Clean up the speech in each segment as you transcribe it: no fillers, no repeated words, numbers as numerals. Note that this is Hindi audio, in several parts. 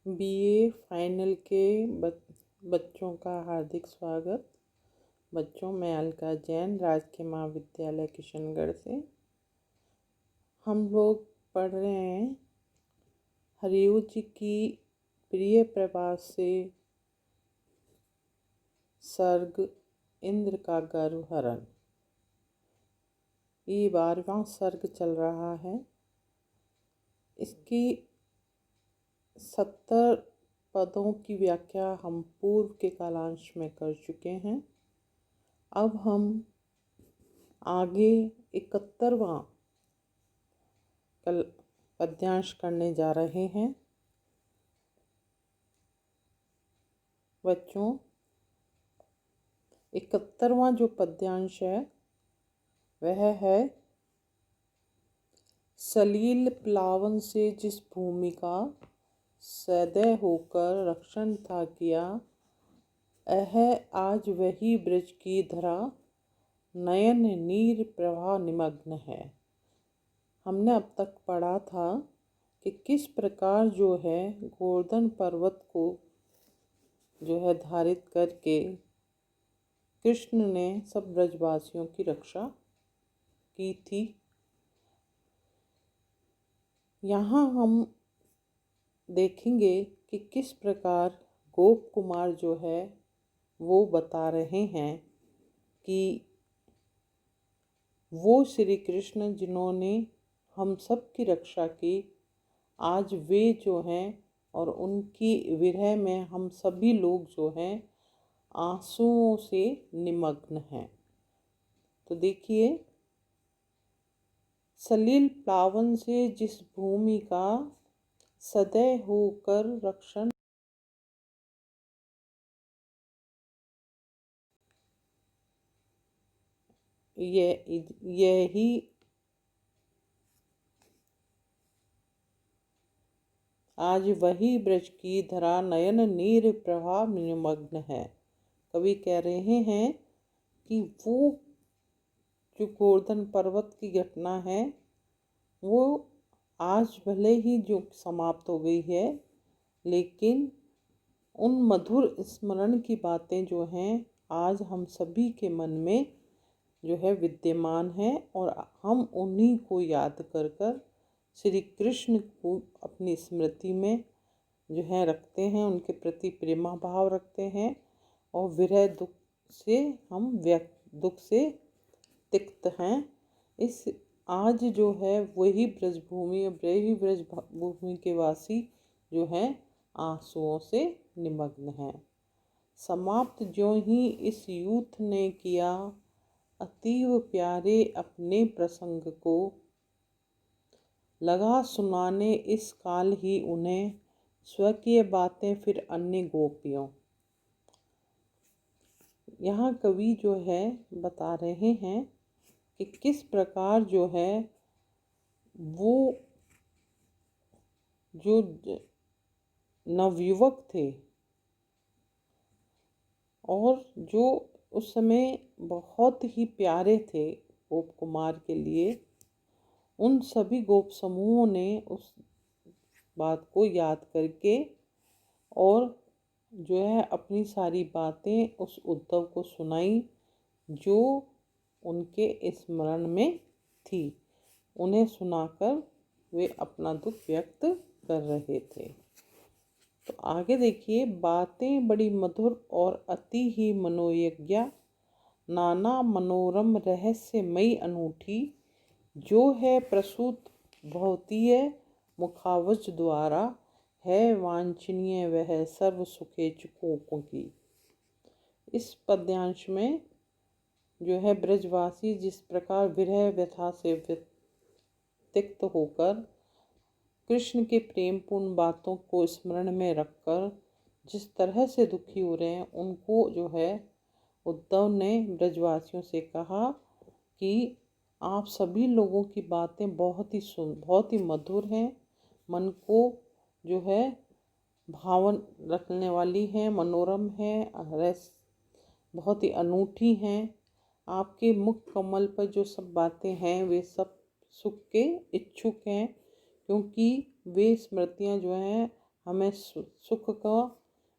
बीए फाइनल के बच्चों का हार्दिक स्वागत। बच्चों, मैं अलका जैन, राजकीय महाविद्यालय किशनगढ़ से। हम लोग पढ़ रहे हैं हरिऊ जी की प्रिय प्रवास से सर्ग इंद्र का गर्व हरण। ये 12वां सर्ग चल रहा है। इसकी 70 पदों की व्याख्या हम पूर्व के कालांश में कर चुके हैं। अब हम आगे 71वां पद्यांश करने जा रहे हैं। बच्चों, 71वां जो पद्यांश है वह है, सलील प्लावन से जिस भूमि का सदै होकर रक्षण था किया, यह आज वही ब्रज की धरा नयन नीर प्रवाह निमग्न है। हमने अब तक पढ़ा था कि किस प्रकार जो है गोवर्धन पर्वत को जो है धारित करके कृष्ण ने सब ब्रजवासियों की रक्षा की थी। यहाँ हम देखेंगे कि किस प्रकार गोप कुमार जो है वो बता रहे हैं कि वो श्री कृष्ण जिन्होंने हम सब की रक्षा की, आज वे जो हैं और उनकी विरह में हम सभी लोग जो हैं आंसुओं से निमग्न हैं। तो देखिए, सलील प्लावन से जिस भूमि का सदै होकर रक्षण, यही आज वही ब्रज की धरा नयन नीर प्रवाह निमग्न है। कवि कह रहे हैं कि वो जो गोवर्धन पर्वत की घटना है वो आज भले ही जो समाप्त हो गई है, लेकिन उन मधुर स्मरण की बातें जो हैं आज हम सभी के मन में जो है विद्यमान है और हम उन्हीं को याद कर कर श्री कृष्ण को अपनी स्मृति में जो है रखते हैं, उनके प्रति प्रेमा भाव रखते हैं और विरह दुख से हम दुख से तिक्त हैं। इस आज जो है वही ब्रजभूमि वही ब्रजभूमि के वासी जो हैं आंसुओं से निमग्न हैं। समाप्त ज्यों ही इस यूथ ने किया अतीव प्यारे अपने प्रसंग को, लगा सुनाने इस काल ही उन्हें स्वकीय बातें फिर अन्य गोपियों। यहाँ कवि जो है बता रहे हैं कि किस प्रकार जो है वो जो नवयुवक थे और जो उस समय बहुत ही प्यारे थे गोप कुमार के लिए, उन सभी गोप समूहों ने उस बात को याद करके और जो है अपनी सारी बातें उस उद्धव को सुनाई जो उनके स्मरण में थी। उन्हें सुनाकर वे अपना दुख व्यक्त कर रहे थे। तो आगे देखिए, बातें बड़ी मधुर और अति ही मनोयज्ञा, नाना मनोरम रहस्यमयी अनूठी, जो है प्रसूत भवतीय मुखावज द्वारा, है वांछनीय वह सर्व सुखेच्छुकों की। इस पद्यांश में जो है ब्रजवासी जिस प्रकार विरह व्यथा से तिक्त होकर कृष्ण के प्रेमपूर्ण बातों को स्मरण में रखकर जिस तरह से दुखी हो रहे हैं, उनको जो है उद्धव ने ब्रजवासियों से कहा कि आप सभी लोगों की बातें बहुत ही मधुर हैं, मन को जो है भावन रखने वाली हैं, मनोरम हैं, बहुत ही अनूठी हैं। आपके मुख कमल पर जो सब बातें हैं वे सब सुख के इच्छुक हैं, क्योंकि वे स्मृतियाँ जो हैं हमें सुख का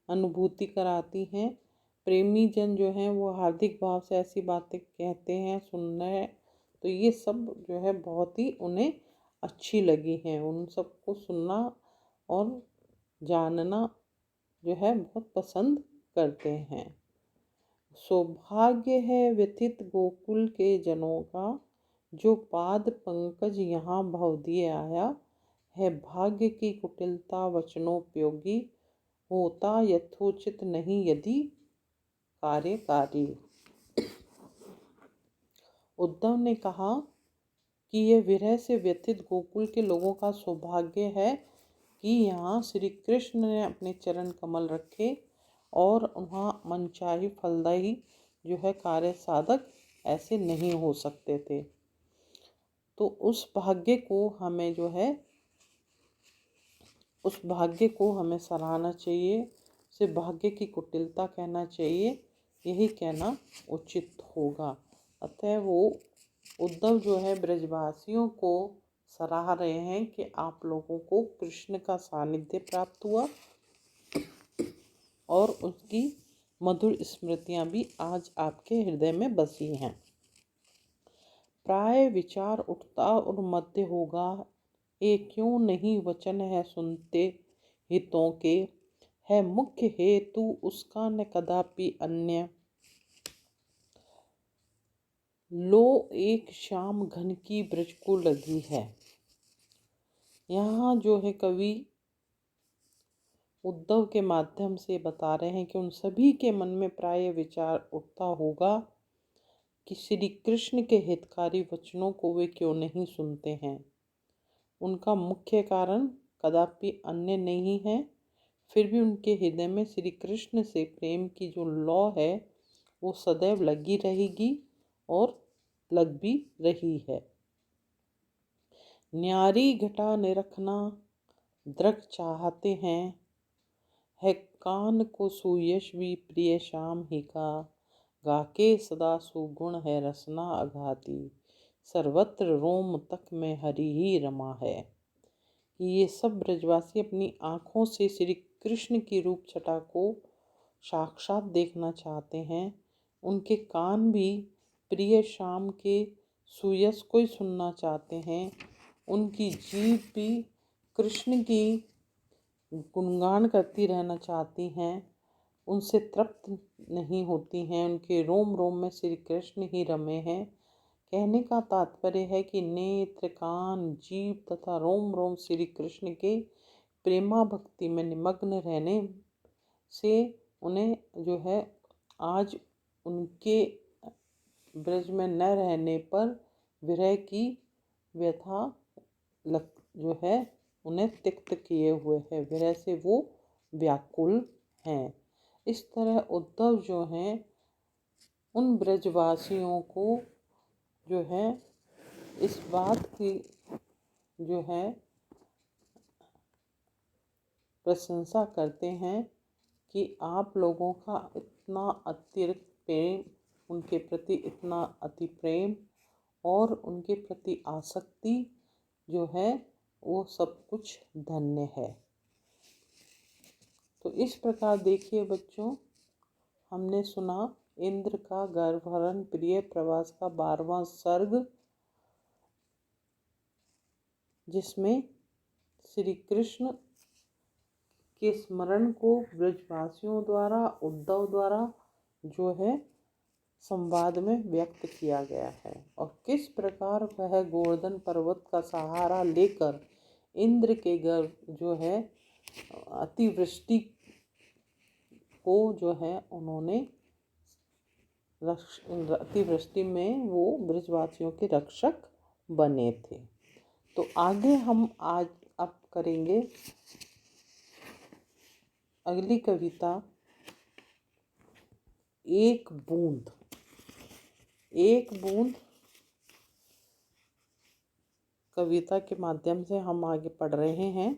अनुभूति कराती हैं। प्रेमी जन जो हैं वो हार्दिक भाव से ऐसी बातें कहते हैं, सुन रहे हैं, तो ये सब जो है बहुत ही उन्हें अच्छी लगी हैं। उन सबको सुनना और जानना जो है बहुत पसंद करते हैं। सौभाग्य है व्यथित गोकुल के जनों का, जो पाद पंकज यहाँ भव दिए आया है। भाग्य की कुटिलता वचनोपयोगी, होता यथोचित नहीं यदि कार्यकारी। उद्धव ने कहा कि यह विरह से व्यथित गोकुल के लोगों का सौभाग्य है कि यहाँ श्री कृष्ण ने अपने चरण कमल रखे और वहाँ मनचाही फलदायी जो है कार्य साधक ऐसे नहीं हो सकते थे। तो उस भाग्य को हमें जो है उस भाग्य को हमें सराहना चाहिए, उसे भाग्य की कुटिलता कहना चाहिए, यही कहना उचित होगा। अतः वो उद्धव जो है ब्रजवासियों को सराह रहे हैं कि आप लोगों को कृष्ण का सानिध्य प्राप्त हुआ और उसकी मधुर स्मृतियां भी आज आपके हृदय में बसी हैं। प्राय विचार उठता और मध्य होगा, ये क्यों नहीं वचन है सुनते हितों के, है मुख्य हेतु उसका न कदापि अन्य। लो एक शाम घन की ब्रज को लगी है। यहाँ जो है कवि उद्धव के माध्यम से बता रहे हैं कि उन सभी के मन में प्राय विचार उठता होगा कि श्री कृष्ण के हितकारी वचनों को वे क्यों नहीं सुनते हैं। उनका मुख्य कारण कदापि अन्य नहीं है, फिर भी उनके हृदय में श्री कृष्ण से प्रेम की जो लौ है वो सदैव लगी रहेगी और लग भी रही है। न्यारी घटा निरखना दृढ़ चाहते हैं, है कान को सुयशवी प्रिय श्याम ही का, गाके सदा सुगुण है रसना अघाती, सर्वत्र रोम तक में हरि ही रमा है। ये सब ब्रजवासी अपनी आँखों से श्री कृष्ण की रूप छटा को साक्षात देखना चाहते हैं। उनके कान भी प्रिय श्याम के सुयश को ही सुनना चाहते हैं। उनकी जीभ भी कृष्ण की गुणगान करती रहना चाहती हैं, उनसे तृप्त नहीं होती हैं। उनके रोम रोम में श्री कृष्ण ही रमे हैं। कहने का तात्पर्य है कि नेत्र, कान, जीभ तथा रोम रोम श्री कृष्ण के प्रेमा भक्ति में निमग्न रहने से उन्हें जो है आज उनके ब्रज में न रहने पर विरह की व्यथा जो है उन्हें तिक्त किए हुए है, विरह से वो व्याकुल हैं। इस तरह उद्धव जो हैं उन ब्रजवासियों को जो है इस बात की जो है प्रशंसा करते हैं कि आप लोगों का इतना अतिरिक्त प्रेम, उनके प्रति इतना अति प्रेम और उनके प्रति आसक्ति जो है वो सब कुछ धन्य है। तो इस प्रकार देखिए बच्चों, हमने सुना इंद्र का गर्भहरण प्रिय प्रवास का 12वां सर्ग, जिसमें श्री कृष्ण के स्मरण को ब्रजवासियों द्वारा उद्धव द्वारा जो है संवाद में व्यक्त किया गया है और किस प्रकार वह गोवर्धन पर्वत का सहारा लेकर इंद्र के गर्भ जो है अतिवृष्टि को जो है उन्होंने अतिवृष्टि में वो ब्रजवासियों के रक्षक बने थे। तो आगे हम आज अब करेंगे अगली कविता एक बूंद। एक बूंद कविता के माध्यम से हम आगे पढ़ रहे हैं।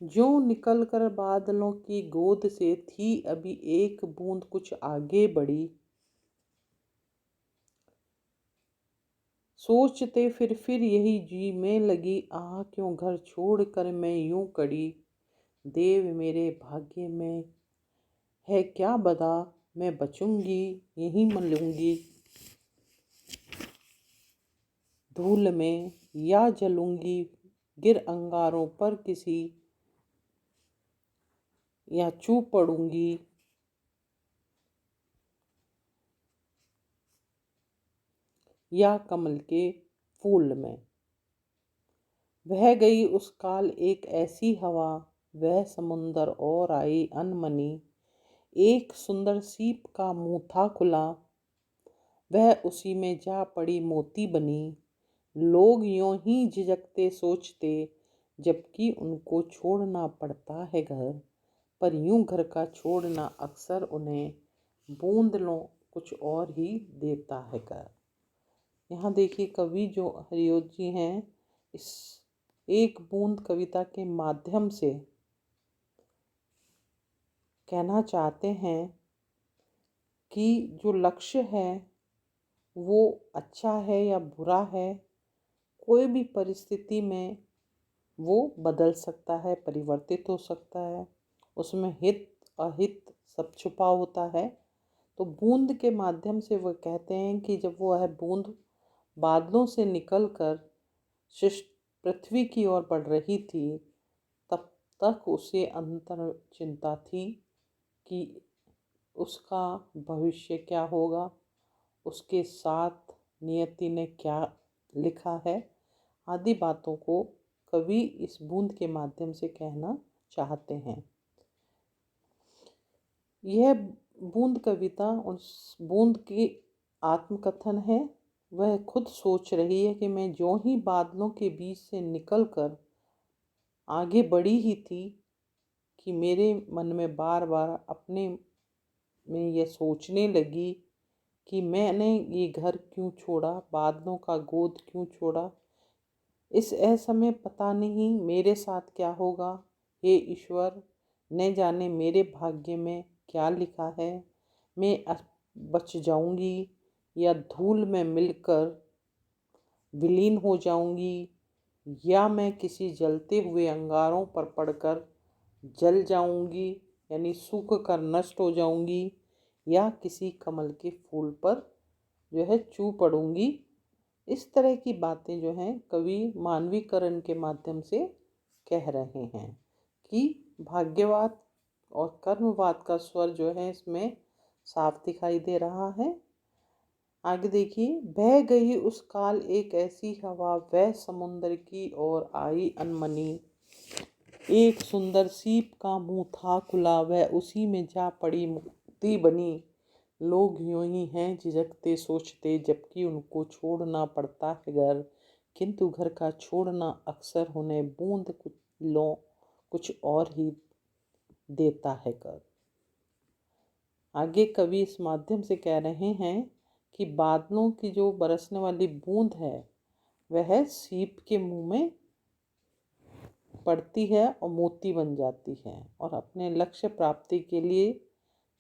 जो निकल कर बादलों की गोद से थी अभी एक बूंद कुछ आगे बढ़ी, सोचते फिर यही जी में लगी, आह क्यों घर छोड़ कर मैं यूं कड़ी। देव मेरे भाग्य में है क्या बदा, मैं बचूंगी यहीं मलूंगी धूल में, या जलूंगी गिर अंगारों पर किसी, या चू पड़ूंगी या कमल के फूल में। वह गई उस काल एक ऐसी हवा, वह समुंदर और आई अनमनी। एक सुंदर सीप का मुंह था खुला, वह उसी में जा पड़ी मोती बनी। लोग यों ही झिझकते सोचते, जबकि उनको छोड़ना पड़ता है घर। पर यूं घर का छोड़ना अक्सर उन्हें बूंदलों कुछ और ही देता है कर। यहाँ देखिए कवि जो हरिओं जी हैं, इस एक बूंद कविता के माध्यम से कहना चाहते हैं कि जो लक्ष्य है वो अच्छा है या बुरा है, कोई भी परिस्थिति में वो बदल सकता है, परिवर्तित हो सकता है। उसमें हित अहित सब छुपा होता है। तो बूंद के माध्यम से वो कहते हैं कि जब वो है बूंद बादलों से निकलकर शिष्ट पृथ्वी की ओर बढ़ रही थी, तब तक उसे अंतर चिंता थी कि उसका भविष्य क्या होगा, उसके साथ नियति ने क्या लिखा है, आदि बातों को कवि इस बूंद के माध्यम से कहना चाहते हैं। यह बूंद कविता उस बूंद की आत्मकथन है। वह खुद सोच रही है कि मैं जो ही बादलों के बीच से निकलकर आगे बढ़ी ही थी कि मेरे मन में बार बार अपने में यह सोचने लगी कि मैंने ये घर क्यों छोड़ा, बादलों का गोद क्यों छोड़ा। इस असमय पता नहीं मेरे साथ क्या होगा। हे ईश्वर, न जाने मेरे भाग्य में क्या लिखा है। मैं बच जाऊंगी या धूल में मिलकर विलीन हो जाऊंगी, या मैं किसी जलते हुए अंगारों पर पड़कर जल जाऊंगी, यानी सूख कर नष्ट हो जाऊंगी, या किसी कमल के फूल पर जो है चू पड़ूंगी। इस तरह की बातें जो हैं कवि मानवीकरण के माध्यम से कह रहे हैं कि भाग्यवाद और कर्मवाद का स्वर जो है इसमें साफ दिखाई दे रहा है। आगे देखिए, बह गई उस काल एक ऐसी हवा, वह समुंदर की ओर आई अनमनी। एक सुंदर सीप का मुंह था खुला, वह उसी में जा पड़ी मोती बनी। लोग यूं ही हैं झिझकते सोचते, जबकि उनको छोड़ना पड़ता है घर। किंतु घर का छोड़ना अक्सर उन्हें बूंद कुछ और ही देता है कर। आगे कवि इस माध्यम से कह रहे हैं कि बादलों की जो बरसने वाली बूंद है वह सीप के मुंह में पड़ती है और मोती बन जाती है, और अपने लक्ष्य प्राप्ति के लिए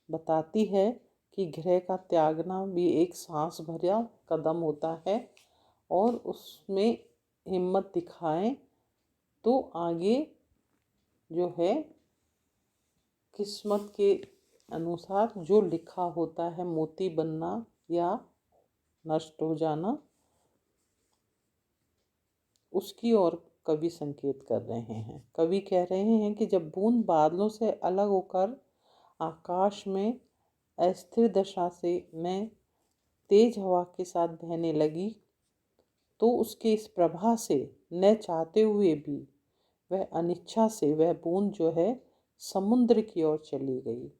बताती है कि गृह का त्यागना भी एक सांस भरा कदम होता है, और उसमें हिम्मत दिखाएं तो आगे जो है किस्मत के अनुसार जो लिखा होता है, मोती बनना या नष्ट हो जाना, उसकी ओर कवि संकेत कर रहे हैं। कवि कह रहे हैं कि जब बूंद बादलों से अलग होकर आकाश में अस्थिर दशा से में तेज हवा के साथ बहने लगी, तो उसके इस प्रवाह से न चाहते हुए भी वह अनिच्छा से वह बूंद जो है समुद्र की ओर चली गई,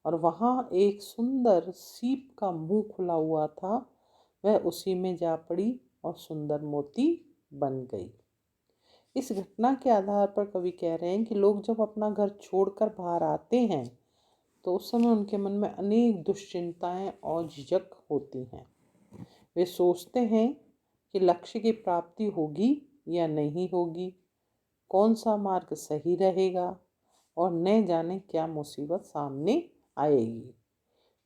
और वहाँ एक सुंदर सीप का मुंह खुला हुआ था, वह उसी में जा पड़ी और सुंदर मोती बन गई। इस घटना के आधार पर कवि कह रहे हैं कि लोग जब अपना घर छोड़कर बाहर आते हैं तो उस समय उनके मन में अनेक दुश्चिंताएं और झिझक होती हैं। वे सोचते हैं कि लक्ष्य की प्राप्ति होगी या नहीं होगी, कौन सा मार्ग सही रहेगा, और न जाने क्या मुसीबत सामने आएगी।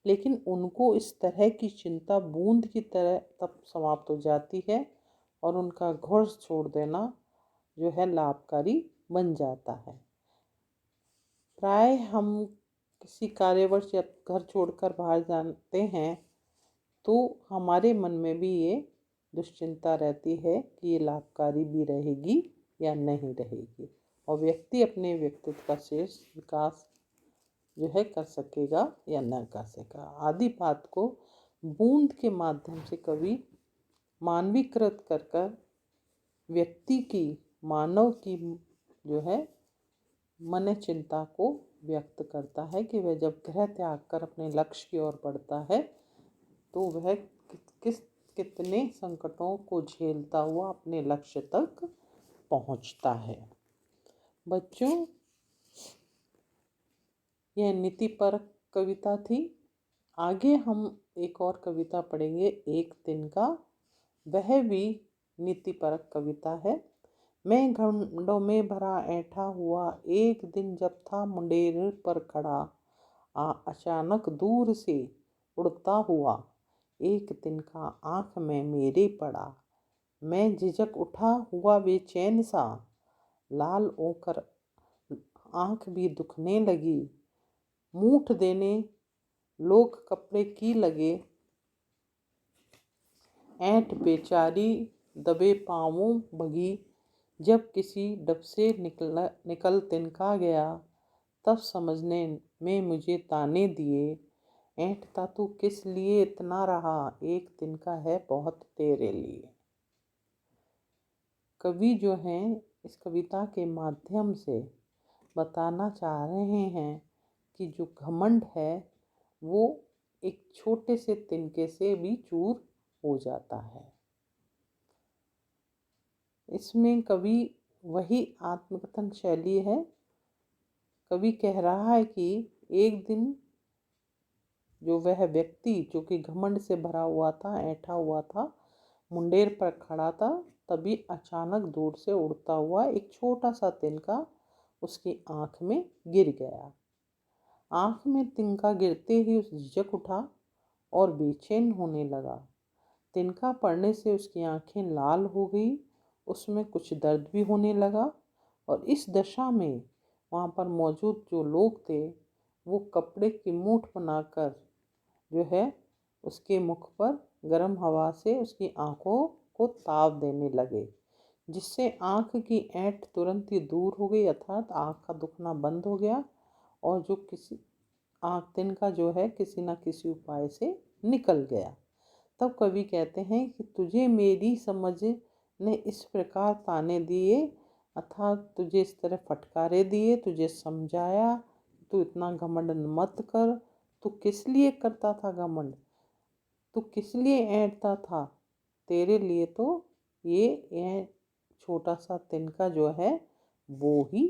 लेकिन उनको इस तरह की चिंता बूंद की तरह तब समाप्त हो जाती है और उनका घर छोड़ देना जो है लाभकारी बन जाता है। प्राय हम किसी कार्यवश या घर छोड़कर बाहर जाते हैं तो हमारे मन में भी ये दुश्चिंता रहती है कि ये लाभकारी भी रहेगी या नहीं रहेगी, और व्यक्ति अपने व्यक्तित्व का शेष विकास जो है कर सकेगा या न कर सकेगा आदि बात को बूंद के माध्यम से कवि मानवीकृत कर कर व्यक्ति की, मानव की जो है मन चिंता को व्यक्त करता है कि वह जब गृह त्याग कर अपने लक्ष्य की ओर बढ़ता है तो वह कितने संकटों को झेलता हुआ अपने लक्ष्य तक पहुंचता है। बच्चों, यह नीतिपरक कविता थी। आगे हम एक और कविता पढ़ेंगे, एक दिन का। वह भी नीतिपरक कविता है। मैं घमंडों में भरा ऐंठा हुआ, एक दिन जब था मुंडेर पर खड़ा, अचानक दूर से उड़ता हुआ, एक दिन का आँख में मेरे पड़ा। मैं झिझक उठा हुआ बेचैन सा, लाल होकर आँख भी दुखने लगी। मूठ देने लोग कपड़े की लगे, ऐंठ बेचारी दबे पाँवों भगी। जब किसी डब से निकल तिनका गया, तब समझने में मुझे ताने दिए। ऐंठता तू किस लिए इतना रहा, एक दिन का है बहुत तेरे लिए। कवि जो हैं इस कविता के माध्यम से बताना चाह रहे हैं कि जो घमंड है वो एक छोटे से तिनके से भी चूर हो जाता है। इसमें कवि वही आत्मकथन शैली है। कवि कह रहा है कि एक दिन जो वह व्यक्ति जो कि घमंड से भरा हुआ था, ऐंठा हुआ था, मुंडेर पर खड़ा था, तभी अचानक दूर से उड़ता हुआ एक छोटा सा तिनका उसकी आँख में गिर गया। आँख में तिनका गिरते ही उस झिझक उठा और बेचैन होने लगा। तिनका पड़ने से उसकी आँखें लाल हो गई, उसमें कुछ दर्द भी होने लगा, और इस दशा में वहाँ पर मौजूद जो लोग थे वो कपड़े की मूठ बनाकर जो है उसके मुख पर गर्म हवा से उसकी आँखों को ताव देने लगे, जिससे आँख की ऐंठ तुरंत ही दूर हो गई, अर्थात आँख का दुखना बंद हो गया, और जो किसी आँख तिनका जो है किसी न किसी उपाय से निकल गया। तब कवि कहते हैं कि तुझे मेरी समझ ने इस प्रकार ताने दिए, अर्थात तुझे इस तरह फटकारे दिए, तुझे समझाया तू इतना घमंड मत कर, तू किस लिए करता था घमंड, तू किस लिए ऐंठता था, तेरे लिए तो ये छोटा सा तिनका जो है वो ही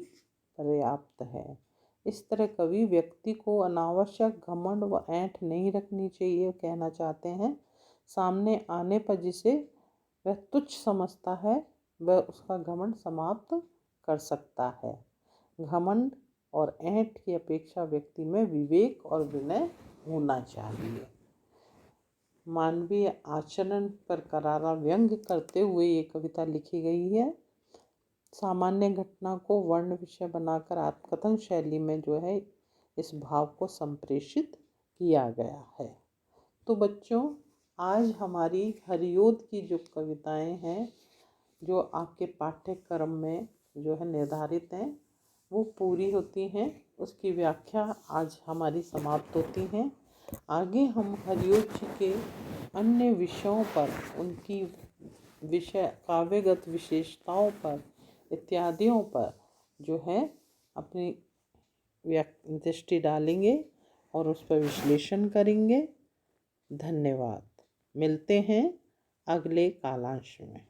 पर्याप्त है। इस तरह कवि व्यक्ति को अनावश्यक घमंड व ऐंठ नहीं रखनी चाहिए, कहना चाहते हैं। सामने आने पर जिसे वह तुच्छ समझता है वह उसका घमंड समाप्त कर सकता है। घमंड और ऐंठ की अपेक्षा व्यक्ति में विवेक और विनय होना चाहिए। मानवीय आचरण पर करारा व्यंग्य करते हुए ये कविता लिखी गई है। सामान्य घटना को वर्ण विषय बनाकर आत्मकथन शैली में जो है इस भाव को संप्रेषित किया गया है। तो बच्चों, आज हमारी हरिओद की जो कविताएं हैं जो आपके पाठ्यक्रम में जो है निर्धारित हैं वो पूरी होती हैं, उसकी व्याख्या आज हमारी समाप्त होती हैं। आगे हम हरिओद जी के अन्य विषयों पर, उनकी विषय काव्यगत विशेषताओं पर इत्यादियों पर जो है अपनी दृष्टि डालेंगे और उस पर विश्लेषण करेंगे। धन्यवाद। मिलते हैं अगले कालांश में।